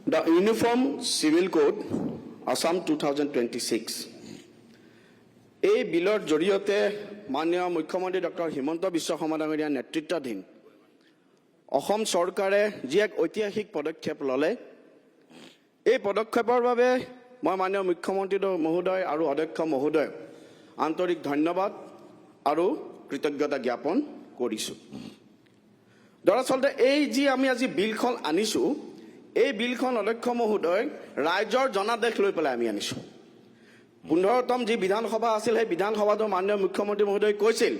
The Uniform Civil Code, Assam 2026. এই বিলৰ জৰিয়তে মাননীয় মুখ্যমন্ত্ৰী ডক্টৰ হিমন্ত বিশ্ব শৰ্মা ডাঙৰীয়াৰ নেতৃত্বাধীন অসম চৰকাৰে যি এক ঐতিহাসিক পদক্ষেপ ল'লে, এই পদক্ষেপৰ বাবে মই মাননীয় মুখ্যমন্ত্ৰী মহোদয় আৰু অধ্যক্ষ মহোদয় আন্তৰিক ধন্যবাদ আৰু কৃতজ্ঞতা জ্ঞাপন কৰিছোঁ। দৰাচলতে এই যি আমি আজি বিলখন আনিছোঁ, এই বিলখন অধ্যক্ষ মহোদয় ৰাইজৰ জনাদেশ লৈ পেলাই আমি আনিছোঁ। 15তম যি বিধানসভা আছিল, সেই বিধানসভাটো মাননীয় মুখ্যমন্ত্ৰী মহোদয় কৈছিল,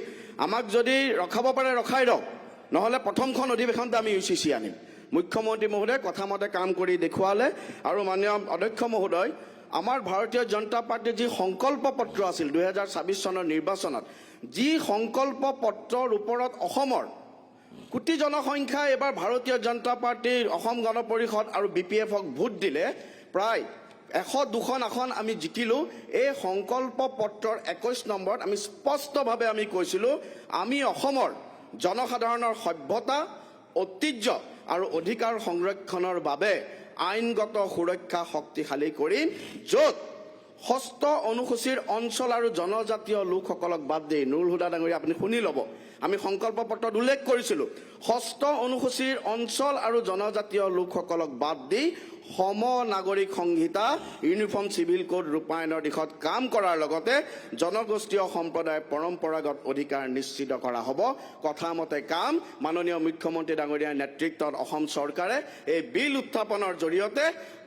আমাক যদি ৰখাব পাৰে ৰখাই দিয়ক, নহ'লে প্ৰথমখন অধিৱেশনতে আমি UCC আনিম। মুখ্যমন্ত্ৰী মহোদয় কথা মতে কাম কৰি দেখুৱালে আৰু মাননীয় অধ্যক্ষ মহোদয় আমাৰ ভাৰতীয় জনতা পাৰ্টীৰ যি সংকল্প পত্ৰ আছিল 2026 চনৰ নিৰ্বাচনত, যি সংকল্প পত্ৰৰ ওপৰত অসমৰ কোটি জনসংখ্যাই এবাৰ ভাৰতীয় জনতা পাৰ্টীৰ অসম গণ পৰিষদ আৰু BPFক ভোট দিলে, প্ৰায় 100-200 আসন আমি জিকিলোঁ। এই সংকল্প পত্ৰৰ 21 নম্বৰত আমি স্পষ্টভাৱে আমি কৈছিলোঁ, আমি অসমৰ জনসাধাৰণৰ সভ্যতা, ঐতিহ্য আৰু অধিকাৰ সংৰক্ষণৰ বাবে আইনগত সুৰক্ষা শক্তিশালী কৰিম, য'ত ষষ্ঠ অনুসূচীৰ অঞ্চল আৰু জনজাতীয় লোকসকলক বাদ দি, নুৰুল হুদা ডাঙৰীয়া আপুনি শুনি ল'ব, আমি সংকল্প পত্ৰত উল্লেখ কৰিছিলোঁ, ষষ্ঠ অনুসূচীৰ অঞ্চল আৰু জনজাতীয় লোকসকলক বাদ দি সম নাগৰিক সংহিতা ইউনিফৰ্ম চিভিল কোড ৰূপায়ণৰ দিশত কাম কৰাৰ লগতে জনগোষ্ঠীয় সম্প্ৰদায়ৰ পৰম্পৰাগত অধিকাৰ নিশ্চিত কৰা হ'ব। কথামতে কাম মাননীয় মুখ্যমন্ত্ৰী ডাঙৰীয়াৰ নেতৃত্বত অসম চৰকাৰে এই বিল উত্থাপনৰ জৰিয়তে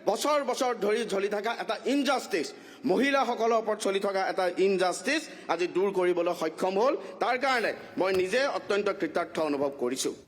বছৰ বছৰ ধৰি চলি থকা এটা ইনজাষ্টিছ, মহিলাসকলৰ ওপৰত চলি থকা এটা ইনজাষ্টিছ আজি দূৰ কৰিবলৈ সক্ষম হ'ল। তাৰ কাৰণে মই নিজে অত্যন্ত কৃতাৰ্থ অনুভৱ কৰিছোঁ।